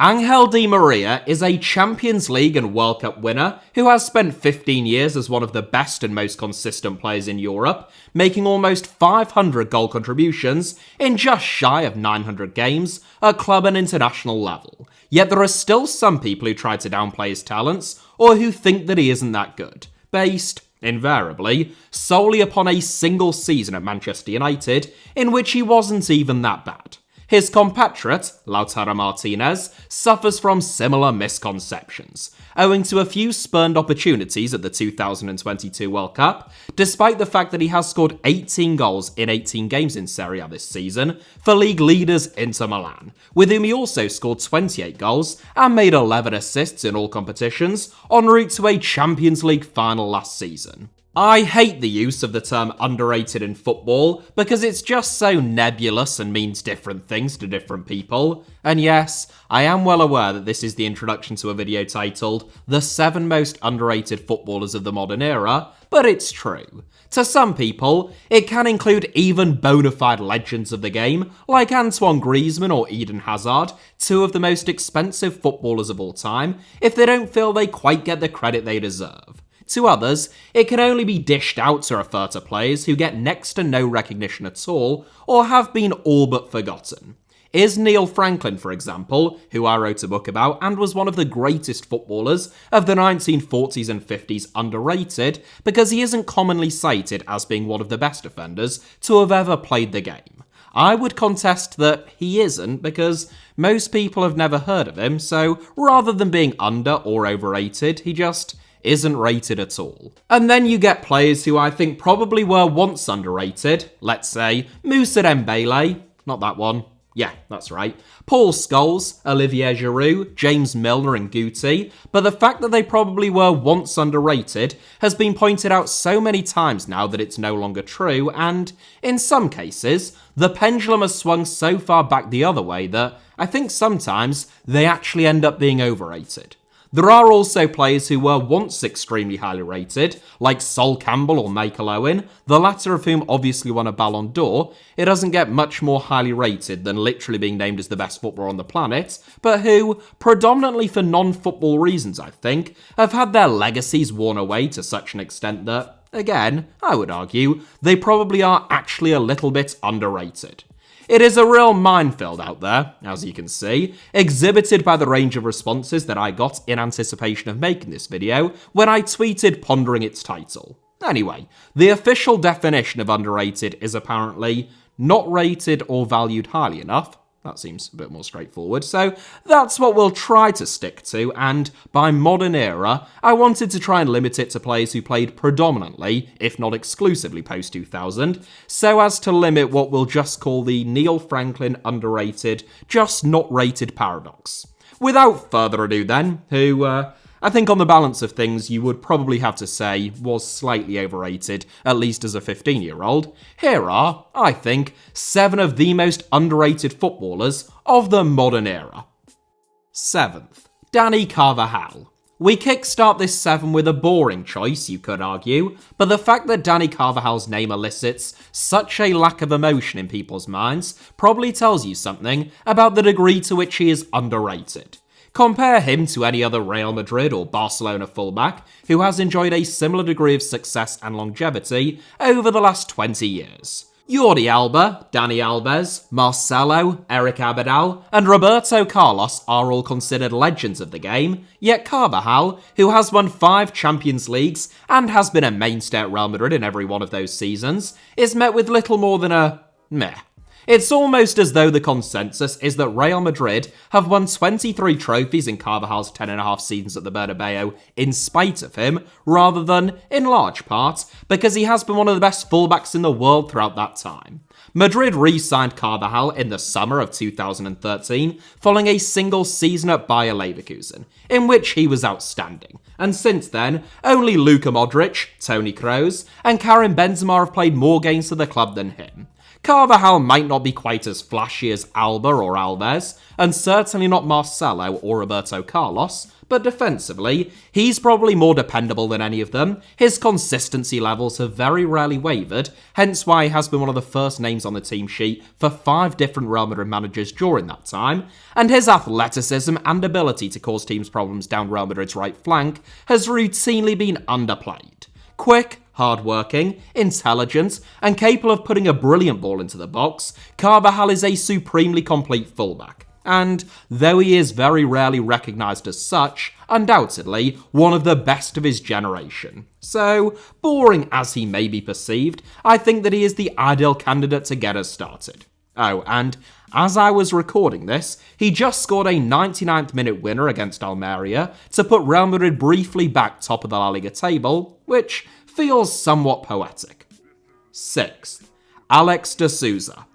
Angel Di Maria is a Champions League and World Cup winner who has spent 15 years as one of the best and most consistent players in Europe, making almost 500 goal contributions in just shy of 900 games at club and international level. Yet there are still some people who try to downplay his talents or who think that he isn't that good, based, invariably, solely upon a single season at Manchester United in which he wasn't even that bad. His compatriot, Lautaro Martinez, suffers from similar misconceptions, owing to a few spurned opportunities at the 2022 World Cup, despite the fact that he has scored 18 goals in 18 games in Serie A this season for league leaders Inter Milan, with whom he also scored 28 goals and made 11 assists in all competitions, en route to a Champions League final last season. I hate the use of the term underrated in football because it's just so nebulous and means different things to different people. And yes, I am well aware that this is the introduction to a video titled The 7 Most Underrated Footballers of the Modern Era, but it's true. To some people, it can include even bona fide legends of the game, like Antoine Griezmann or Eden Hazard, 2 of the most expensive footballers of all time, if they don't feel they quite get the credit they deserve. To others, it can only be dished out to refer to players who get next to no recognition at all, or have been all but forgotten. Is Neil Franklin, for example, who I wrote a book about and was one of the greatest footballers of the 1940s and 50s, underrated because he isn't commonly cited as being one of the best defenders to have ever played the game? I would contest that he isn't because most people have never heard of him, so rather than being under or overrated, he just isn't rated at all. And then you get players who I think probably were once underrated, let's say Moussa Dembele, not that one, yeah, that's right, Paul Scholes, Olivier Giroud, James Milner and Guti, but the fact that they probably were once underrated has been pointed out so many times now that it's no longer true, and in some cases, the pendulum has swung so far back the other way that I think sometimes they actually end up being overrated. There are also players who were once extremely highly rated, like Sol Campbell or Michael Owen, the latter of whom obviously won a Ballon d'Or. It doesn't get much more highly rated than literally being named as the best footballer on the planet, but who, predominantly for non-football reasons I think, have had their legacies worn away to such an extent that, again, I would argue, they probably are actually a little bit underrated. It is a real minefield out there, as you can see, exhibited by the range of responses that I got in anticipation of making this video when I tweeted pondering its title. Anyway, the official definition of underrated is apparently not rated or valued highly enough. That seems a bit more straightforward, so that's what we'll try to stick to, and by modern era, I wanted to try and limit it to players who played predominantly, if not exclusively post-2000, so as to limit what we'll just call the Neil Franklin underrated, just not rated paradox. Without further ado then, who, I think on the balance of things you would probably have to say was slightly overrated, at least as a 15-year-old, here are, I think, 7 of the most underrated footballers of the modern era. 7th, Dani Carvajal. We kickstart this 7 with a boring choice, you could argue, but the fact that Dani Carvajal's name elicits such a lack of emotion in people's minds probably tells you something about the degree to which he is underrated. Compare him to any other Real Madrid or Barcelona fullback who has enjoyed a similar degree of success and longevity over the last 20 years. Jordi Alba, Dani Alves, Marcelo, Eric Abidal, and Roberto Carlos are all considered legends of the game, yet Carvajal, who has won 5 Champions Leagues and has been a mainstay at Real Madrid in every one of those seasons, is met with little more than a meh. It's almost as though the consensus is that Real Madrid have won 23 trophies in Carvajal's 10.5 seasons at the Bernabeu in spite of him, rather than, in large part, because he has been one of the best fullbacks in the world throughout that time. Madrid re-signed Carvajal in the summer of 2013, following a single season at Bayer Leverkusen, in which he was outstanding. And since then, only Luka Modric, Toni Kroos, and Karim Benzema have played more games for the club than him. Carvajal might not be quite as flashy as Alba or Alves, and certainly not Marcelo or Roberto Carlos, but defensively, he's probably more dependable than any of them. His consistency levels have very rarely wavered, hence why he has been one of the first names on the team sheet for 5 different Real Madrid managers during that time, and his athleticism and ability to cause teams problems down Real Madrid's right flank has routinely been underplayed. Quick, hard-working, intelligent, and capable of putting a brilliant ball into the box, Carvajal is a supremely complete fullback. And, though he is very rarely recognised as such, undoubtedly one of the best of his generation. So, boring as he may be perceived, I think that he is the ideal candidate to get us started. Oh, and as I was recording this, he just scored a 99th minute winner against Almeria to put Real Madrid briefly back top of the La Liga table, which feels somewhat poetic. 6th, Alex de Souza.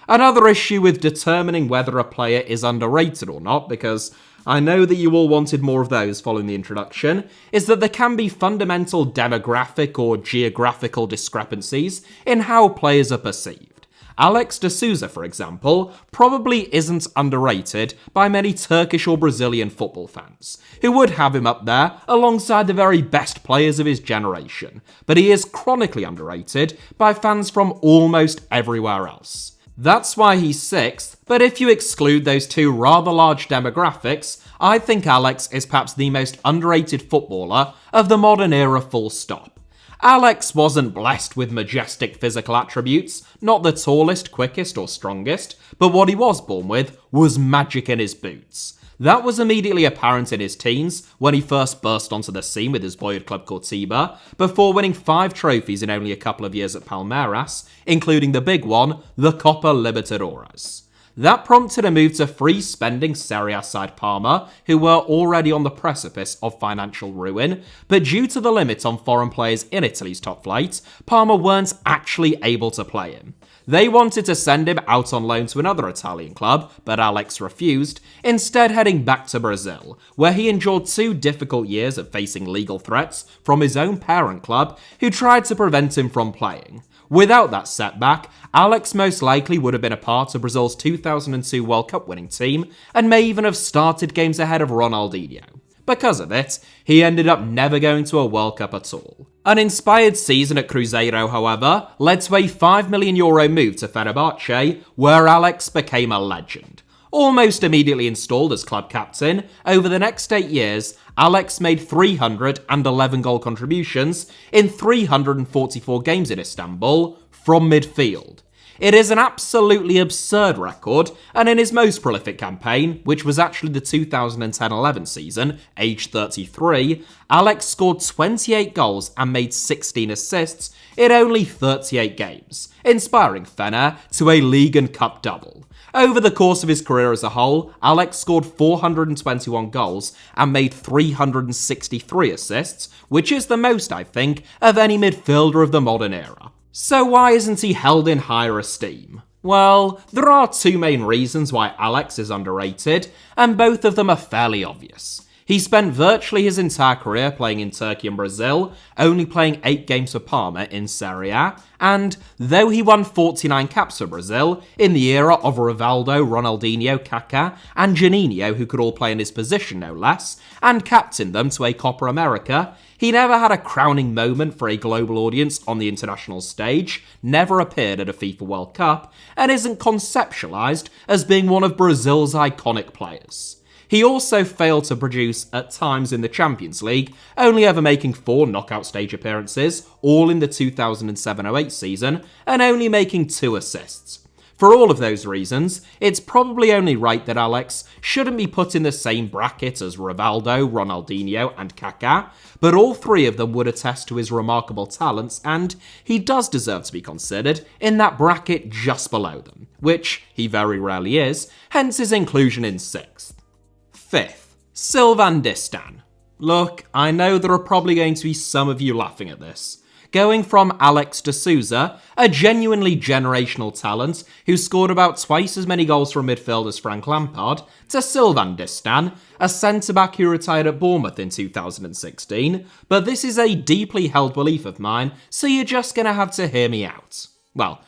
Another issue with determining whether a player is underrated or not, because I know that you all wanted more of those following the introduction, is that there can be fundamental demographic or geographical discrepancies in how players are perceived. Alex de Souza, for example, probably isn't underrated by many Turkish or Brazilian football fans, who would have him up there alongside the very best players of his generation, but he is chronically underrated by fans from almost everywhere else. That's why he's 6th, but if you exclude those 2 rather large demographics, I think Alex is perhaps the most underrated footballer of the modern era, full stop. Alex wasn't blessed with majestic physical attributes, not the tallest, quickest or strongest, but what he was born with was magic in his boots. That was immediately apparent in his teens, when he first burst onto the scene with his boyhood club Cortiba, before winning 5 trophies in only a couple of years at Palmeiras, including the big one, the Copa Libertadores. That prompted a move to free-spending Serie A side Parma, who were already on the precipice of financial ruin, but due to the limit on foreign players in Italy's top flight, Parma weren't actually able to play him. They wanted to send him out on loan to another Italian club, but Alex refused, instead heading back to Brazil, where he endured 2 difficult years of facing legal threats from his own parent club, who tried to prevent him from playing. Without that setback, Alex most likely would have been a part of Brazil's 2002 World Cup winning team, and may even have started games ahead of Ronaldinho. Because of it, he ended up never going to a World Cup at all. An inspired season at Cruzeiro, however, led to a €5 million move to Fenerbahce, where Alex became a legend. Almost immediately installed as club captain, over the next 8 years, Alex made 311 goal contributions in 344 games in Istanbul from midfield. It is an absolutely absurd record, and in his most prolific campaign, which was actually the 2010-11 season, aged 33, Alex scored 28 goals and made 16 assists in only 38 games, inspiring Fener to a league and cup double. Over the course of his career as a whole, Alex scored 421 goals and made 363 assists, which is the most, I think, of any midfielder of the modern era. So why isn't he held in higher esteem? Well, there are 2 main reasons why Alex is underrated, and both of them are fairly obvious. He spent virtually his entire career playing in Turkey and Brazil, only playing 8 games for Parma in Serie A, and though he won 49 caps for Brazil in the era of Rivaldo, Ronaldinho, Kaká, and Juninho, who could all play in his position no less, and captained them to a Copa America, he never had a crowning moment for a global audience on the international stage, never appeared at a FIFA World Cup, and isn't conceptualised as being one of Brazil's iconic players. He also failed to produce at times in the Champions League, only ever making 4 knockout stage appearances, all in the 2007-08 season, and only making 2 assists. For all of those reasons, it's probably only right that Alex shouldn't be put in the same bracket as Rivaldo, Ronaldinho, and Kaká, but all 3 of them would attest to his remarkable talents, and he does deserve to be considered in that bracket just below them, which he very rarely is, hence his inclusion in 6th. 5th, Silva. Look, I know there are probably going to be some of you laughing at this. Going from Alex de Souza, a genuinely generational talent who scored about twice as many goals from midfield as Frank Lampard, to Silva, a centre-back who retired at Bournemouth in 2016, but this is a deeply held belief of mine, so you're just going to have to hear me out. Well,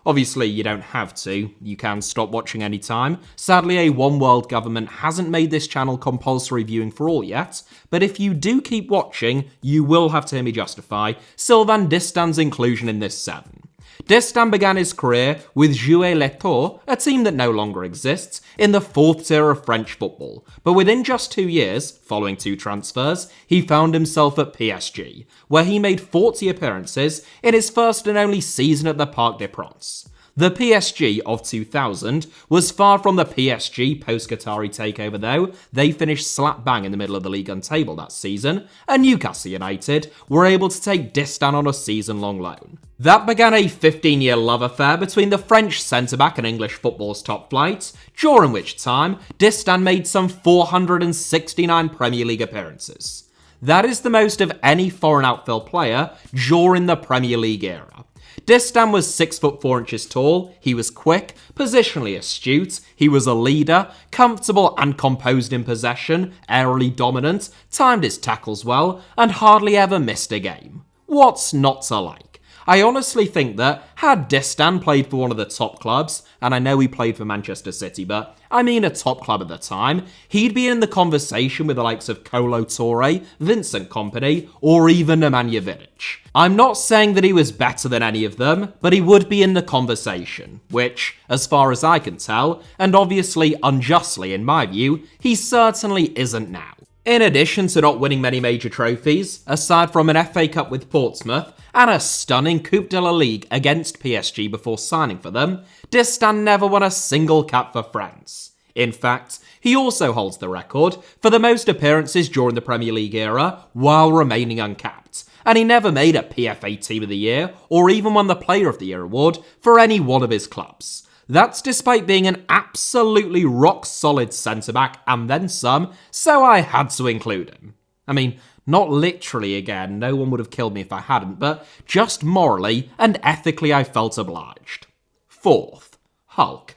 Obviously, you don't have to. You can stop watching any time. Sadly, a one-world government hasn't made this channel compulsory viewing for all yet, but if you do keep watching, you will have to hear me justify Sylvain Distan's inclusion in this 7. Distin began his career with Jouer Les Tours, a team that no longer exists, in the 4th tier of French football, but within just 2 years, following 2 transfers, he found himself at PSG, where he made 40 appearances in his first and only season at the Parc des Princes. The PSG of 2000 was far from the PSG post-Qatari takeover though. They finished slap bang in the middle of the league table that season, and Newcastle United were able to take Distin on a season-long loan. That began a 15-year love affair between the French centre-back and English football's top flight, during which time Distin made some 469 Premier League appearances. That is the most of any foreign outfield player during the Premier League era. Distin was 6'4" tall, he was quick, positionally astute, he was a leader, comfortable and composed in possession, aerially dominant, timed his tackles well, and hardly ever missed a game. What's not to like? I honestly think that had Distin played for one of the top clubs, and I know he played for Manchester City, but I mean a top club at the time, he'd be in the conversation with the likes of Kolo Touré, Vincent Kompany, or even Nemanja Vidic. I'm not saying that he was better than any of them, but he would be in the conversation, which, as far as I can tell, and obviously unjustly in my view, he certainly isn't now. In addition to not winning many major trophies, aside from an FA Cup with Portsmouth and a stunning Coupe de la Ligue against PSG before signing for them, Distin never won a single cap for France. In fact, he also holds the record for the most appearances during the Premier League era while remaining uncapped, and he never made a PFA Team of the Year or even won the Player of the Year award for any one of his clubs. That's despite being an absolutely rock-solid centre-back and then some, so I had to include him. I mean, not literally again, no one would have killed me if I hadn't, but just morally and ethically I felt obliged. 4th, Hulk.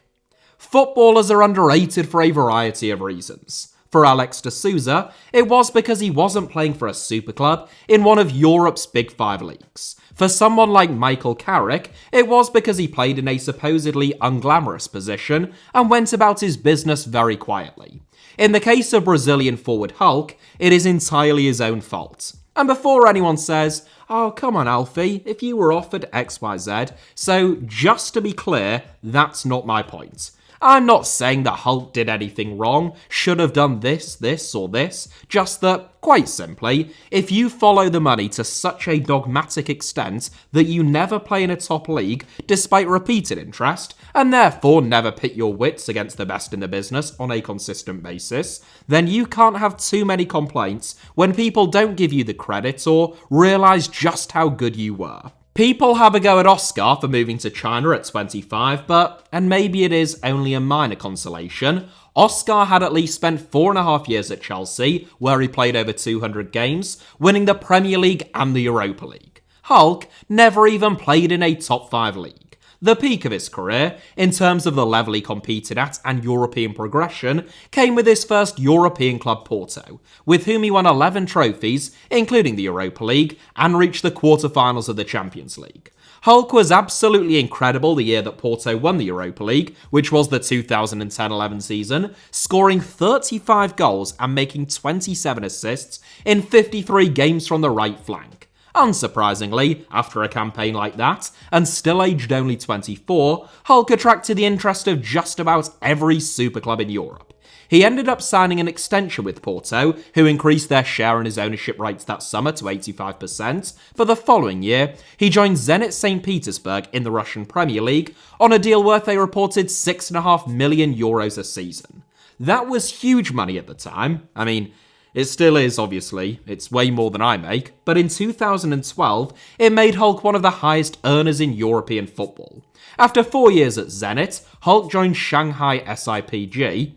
Footballers are underrated for a variety of reasons. For Alex de Souza, it was because he wasn't playing for a super club in one of Europe's Big 5 leagues. For someone like Michael Carrick, it was because he played in a supposedly unglamorous position and went about his business very quietly. In the case of Brazilian forward Hulk, it is entirely his own fault. And before anyone says, oh come on Alfie, if you were offered XYZ, so just to be clear, that's not my point. I'm not saying that Hulk did anything wrong, should have done this, or this, just that, quite simply, if you follow the money to such a dogmatic extent that you never play in a top league despite repeated interest, and therefore never pit your wits against the best in the business on a consistent basis, then you can't have too many complaints when people don't give you the credit or realise just how good you were. People have a go at Oscar for moving to China at 25, but, and maybe it is only a minor consolation, Oscar had at least spent 4.5 years at Chelsea, where he played over 200 games, winning the Premier League and the Europa League. Hulk never even played in a top 5 league. The peak of his career, in terms of the level he competed at and European progression, came with his first European club Porto, with whom he won 11 trophies, including the Europa League, and reached the quarter-finals of the Champions League. Hulk was absolutely incredible the year that Porto won the Europa League, which was the 2010-11 season, scoring 35 goals and making 27 assists in 53 games from the right flank. Unsurprisingly, after a campaign like that, and still aged only 24, Hulk attracted the interest of just about every super club in Europe. He ended up signing an extension with Porto, who increased their share in his ownership rights that summer to 85%, but the following year, he joined Zenit St. Petersburg in the Russian Premier League on a deal worth a reported €6.5 million a season. That was huge money at the time. I mean, it still is, obviously. It's way more than I make. But in 2012, it made Hulk one of the highest earners in European football. After 4 years at Zenit, Hulk joined Shanghai SIPG.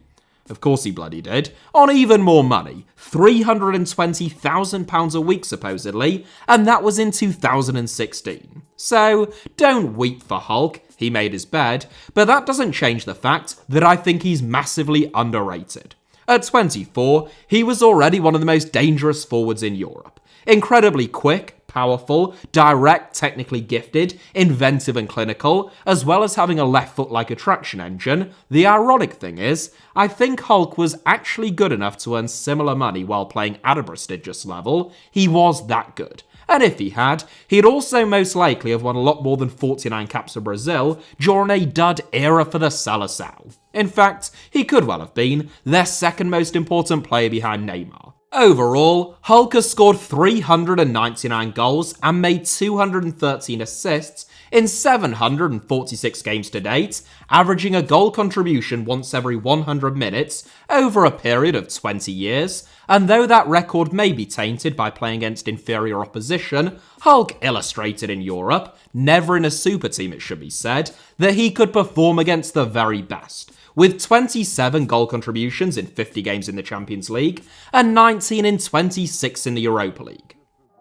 Of course he bloody did. On even more money. £320,000 a week, supposedly. And that was in 2016. So, don't weep for Hulk. He made his bed. But that doesn't change the fact that I think he's massively underrated. At 24, he was already one of the most dangerous forwards in Europe. Incredibly quick, powerful, direct, technically gifted, inventive and clinical, as well as having a left foot like a traction engine, the ironic thing is, I think Hulk was actually good enough to earn similar money while playing at a prestigious level. He was that good. And if he had, he'd also most likely have won a lot more than 49 caps for Brazil during a dud era for the Seleção. In fact, he could well have been their second most important player behind Neymar. Overall, Hulk has scored 399 goals and made 213 assists in 746 games to date, averaging a goal contribution once every 100 minutes over a period of 20 years. And though that record may be tainted by playing against inferior opposition, Hulk illustrated in Europe, never in a super team it should be said, that he could perform against the very best, with 27 goal contributions in 50 games in the Champions League and 19 in 26 in the Europa League.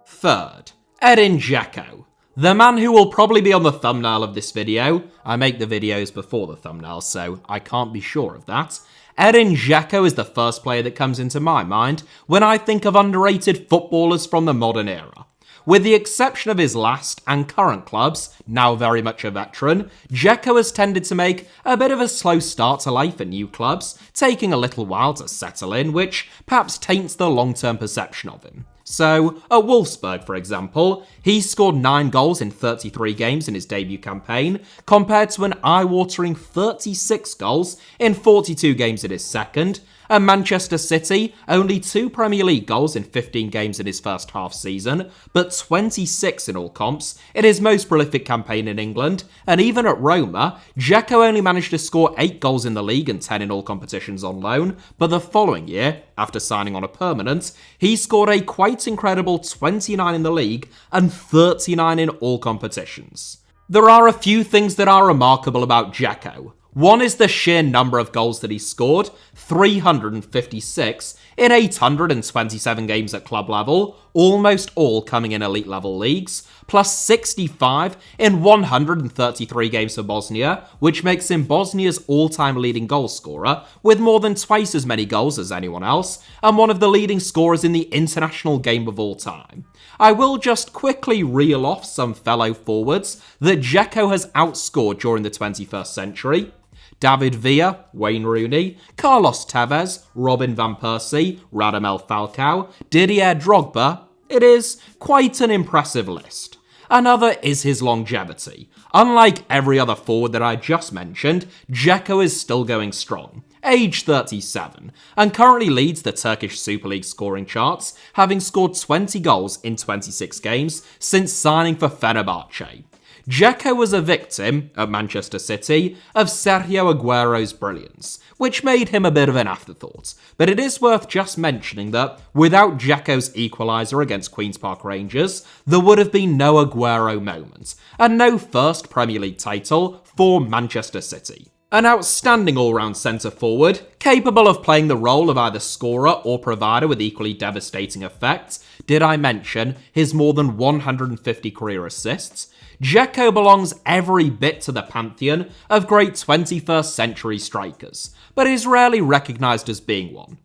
Third, Edin Dzeko. The man who will probably be on the thumbnail of this video. I make the videos before the thumbnail, so I can't be sure of that. Edin Dzeko is the first player that comes into my mind when I think of underrated footballers from the modern era. With the exception of his last and current clubs, now very much a veteran, Dzeko has tended to make a bit of a slow start to life at new clubs, taking a little while to settle in, which perhaps taints the long-term perception of him. So, at Wolfsburg, for example, he scored 9 goals in 33 games in his debut campaign, compared to an eye-watering 36 goals in 42 games in his second. At Manchester City, only 2 Premier League goals in 15 games in his first half season, but 26 in all comps in his most prolific campaign in England. And even at Roma, Dzeko only managed to score 8 goals in the league and 10 in all competitions on loan, but the following year, after signing on a permanent, he scored a quite incredible 29 in the league and 39 in all competitions. There are a few things that are remarkable about Dzeko. One is the sheer number of goals that he scored, 356 in 827 games at club level, almost all coming in elite level leagues, plus 65 in 133 games for Bosnia, which makes him Bosnia's all-time leading goal scorer, with more than twice as many goals as anyone else, and one of the leading scorers in the international game of all time. I will just quickly reel off some fellow forwards that Dzeko has outscored during the 21st century. David Villa, Wayne Rooney, Carlos Tevez, Robin van Persie, Radamel Falcao, Didier Drogba. It is quite an impressive list. Another is his longevity. Unlike every other forward that I just mentioned, Dzeko is still going strong, age 37, and currently leads the Turkish Super League scoring charts, having scored 20 goals in 26 games since signing for Fenerbahce. Dzeko was a victim, at Manchester City, of Sergio Aguero's brilliance, which made him a bit of an afterthought. But it is worth just mentioning that without Dzeko's equaliser against Queen's Park Rangers, there would have been no Aguero moment, and no first Premier League title for Manchester City. An outstanding all-round centre-forward, capable of playing the role of either scorer or provider with equally devastating effect. Did I mention his more than 150 career assists? Dzeko belongs every bit to the pantheon of great 21st century strikers, but is rarely recognised as being one.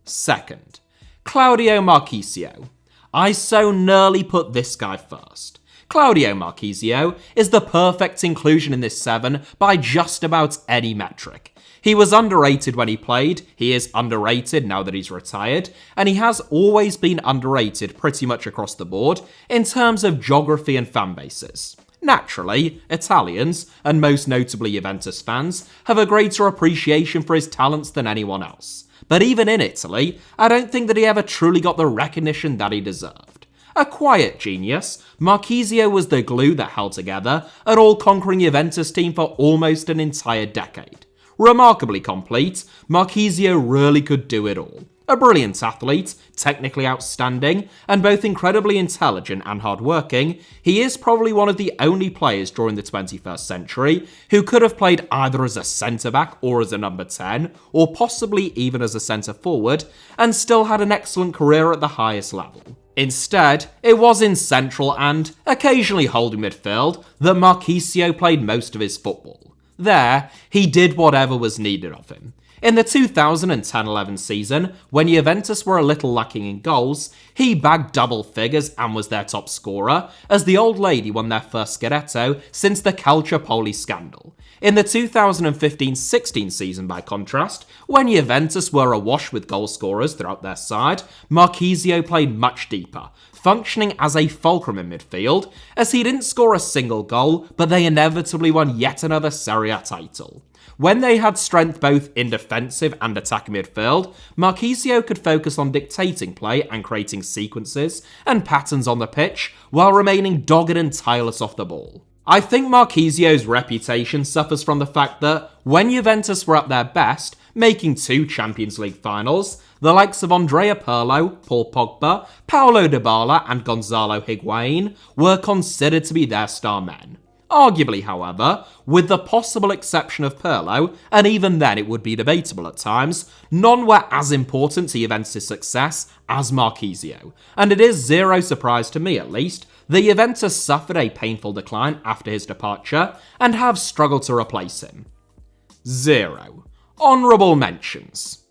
Second, Claudio Marchisio. I so nearly put this guy first. Claudio Marchisio is the perfect inclusion in this 7 by just about any metric. He was underrated when he played, he is underrated now that he's retired, and he has always been underrated pretty much across the board in terms of geography and fan bases. Naturally, Italians, and most notably Juventus fans, have a greater appreciation for his talents than anyone else. But even in Italy, I don't think that he ever truly got the recognition that he deserved. A quiet genius, Marchisio was the glue that held together an all-conquering Juventus team for almost an entire decade. Remarkably complete, Marchisio really could do it all. A brilliant athlete, technically outstanding, and both incredibly intelligent and hardworking, he is probably one of the only players during the 21st century who could have played either as a centre-back or as a number 10, or possibly even as a centre-forward, and still had an excellent career at the highest level. Instead, it was in central and, occasionally holding midfield, that Marchisio played most of his football. There, he did whatever was needed of him. In the 2010-11 season, when Juventus were a little lacking in goals, he bagged double figures and was their top scorer, as the old lady won their first Scudetto since the Calciopoli scandal. In the 2015-16 season, by contrast, when Juventus were awash with goal scorers throughout their side, Marchisio played much deeper, functioning as a fulcrum in midfield, as he didn't score a single goal, but they inevitably won yet another Serie A title. When they had strength both in defensive and attacking midfield, Marchisio could focus on dictating play and creating sequences and patterns on the pitch, while remaining dogged and tireless off the ball. I think Marchisio's reputation suffers from the fact that, when Juventus were at their best, making 2 Champions League finals, the likes of Andrea Pirlo, Paul Pogba, Paulo Dybala and Gonzalo Higuain were considered to be their star men. Arguably, however, with the possible exception of Pirlo, and even then it would be debatable at times, none were as important to Juventus' success as Marchisio, and it is zero surprise to me at least that Juventus suffered a painful decline after his departure and have struggled to replace him. 0. Honourable mentions.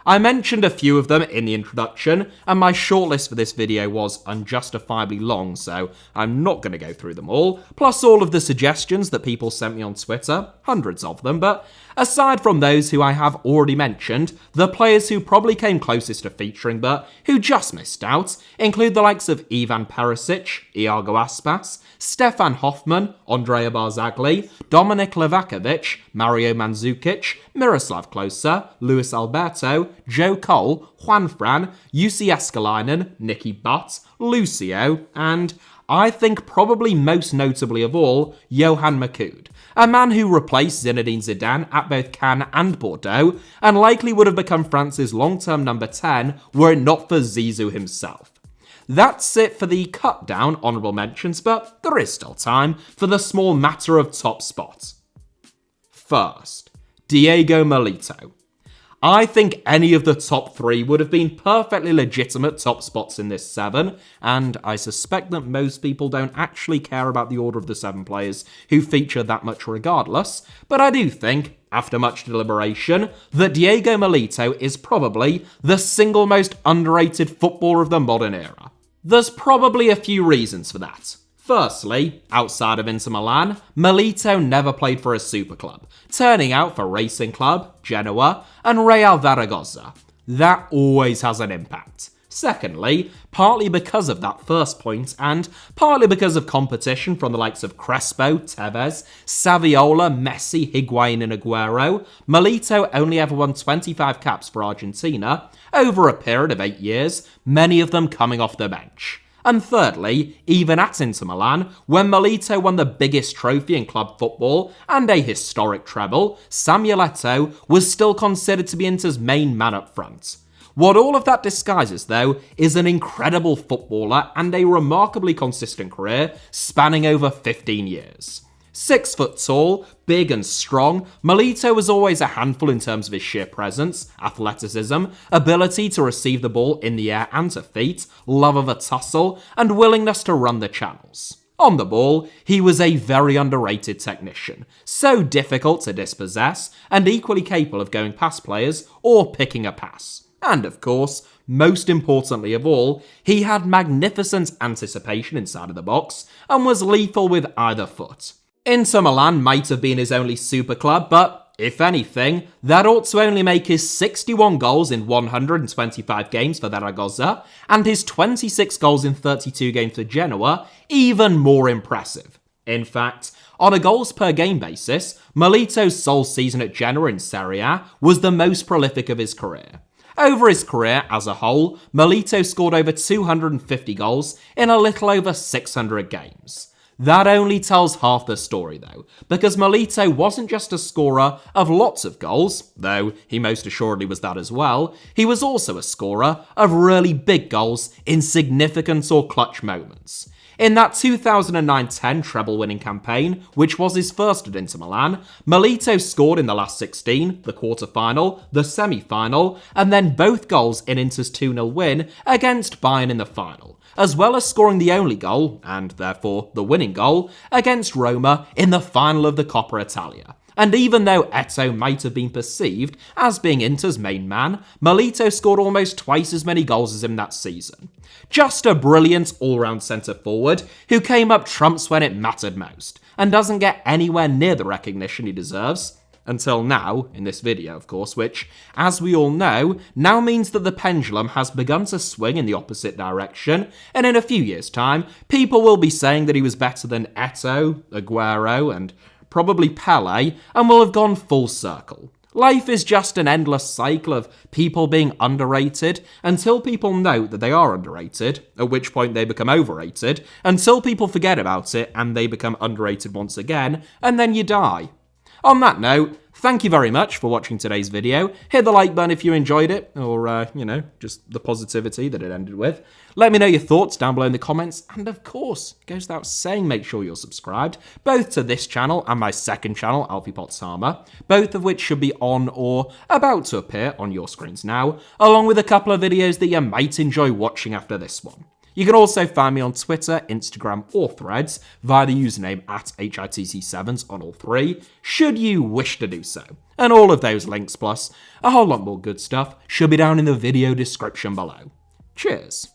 I mentioned a few of them in the introduction, and my shortlist for this video was unjustifiably long, so I'm not going to go through them all, plus all of the suggestions that people sent me on Twitter, hundreds of them, but aside from those who I have already mentioned, the players who probably came closest to featuring but who just missed out include the likes of Ivan Perisic, Iago Aspas, Stefan Hoffman, Andrea Barzagli, Dominik Livakovic, Mario Mandzukic, Miroslav Klose, Luis Alberto, Joe Cole, Juan Fran, Jussi Escalainen, Nicky Butt, Lucio, and, I think probably most notably of all, Johan Makoud, a man who replaced Zinedine Zidane at both Cannes and Bordeaux, and likely would have become France's long-term number 10 were it not for Zizou himself. That's it for the cut-down honourable mentions, but there is still time for the small matter of top spot. First, Diego Milito. I think any of the top 3 would have been perfectly legitimate top spots in this 7, and I suspect that most people don't actually care about the order of the 7 players who feature that much regardless, but I do think, after much deliberation, that Diego Milito is probably the single most underrated footballer of the modern era. There's probably a few reasons for that. Firstly, outside of Inter Milan, Milito never played for a super club, turning out for Racing Club, Genoa, and Real Zaragoza. That always has an impact. Secondly, partly because of that first point, and partly because of competition from the likes of Crespo, Tevez, Saviola, Messi, Higuain and Aguero, Milito only ever won 25 caps for Argentina, over a period of 8 years, many of them coming off the bench. And thirdly, even at Inter Milan, when Milito won the biggest trophy in club football and a historic treble, Samuel Eto'o was still considered to be Inter's main man up front. What all of that disguises, though, is an incredible footballer and a remarkably consistent career spanning over 15 years. 6 foot tall, big and strong, Milito was always a handful in terms of his sheer presence, athleticism, ability to receive the ball in the air and to feet, love of a tussle, and willingness to run the channels. On the ball, he was a very underrated technician, so difficult to dispossess, and equally capable of going past players or picking a pass. And of course, most importantly of all, he had magnificent anticipation inside of the box and was lethal with either foot. Inter Milan might have been his only super club, but if anything, that ought to only make his 61 goals in 125 games for Zaragoza and his 26 goals in 32 games for Genoa even more impressive. In fact, on a goals per game basis, Milito's sole season at Genoa in Serie A was the most prolific of his career. Over his career as a whole, Milito scored over 250 goals in a little over 600 games. That only tells half the story though, because Milito wasn't just a scorer of lots of goals, though he most assuredly was that as well, he was also a scorer of really big goals in significant or clutch moments. In that 2009-10 treble-winning campaign, which was his first at Inter Milan, Milito scored in the last 16, the quarter-final, the semi-final, and then both goals in Inter's 2-0 win against Bayern in the final, as well as scoring the only goal, and therefore the winning goal, against Roma in the final of the Coppa Italia. And even though Eto'o might have been perceived as being Inter's main man, Milito scored almost twice as many goals as him that season. Just a brilliant all-round centre-forward who came up trumps when it mattered most, and doesn't get anywhere near the recognition he deserves. Until now, in this video of course, which, as we all know, now means that the pendulum has begun to swing in the opposite direction, and in a few years' time, people will be saying that he was better than Eto'o, Aguero, and probably Pele, and will have gone full circle. Life is just an endless cycle of people being underrated until people know that they are underrated, at which point they become overrated, until people forget about it and they become underrated once again, and then you die. On that note, thank you very much for watching today's video. Hit the like button if you enjoyed it, or, just the positivity that it ended with. Let me know your thoughts down below in the comments, and of course, it goes without saying, make sure you're subscribed, both to this channel and my second channel, Alfie Potsama, both of which should be on or about to appear on your screens now, along with a couple of videos that you might enjoy watching after this one. You can also find me on Twitter, Instagram, or Threads via the username at HITC Sevens on all three, should you wish to do so. And all of those links plus a whole lot more good stuff should be down in the video description below. Cheers.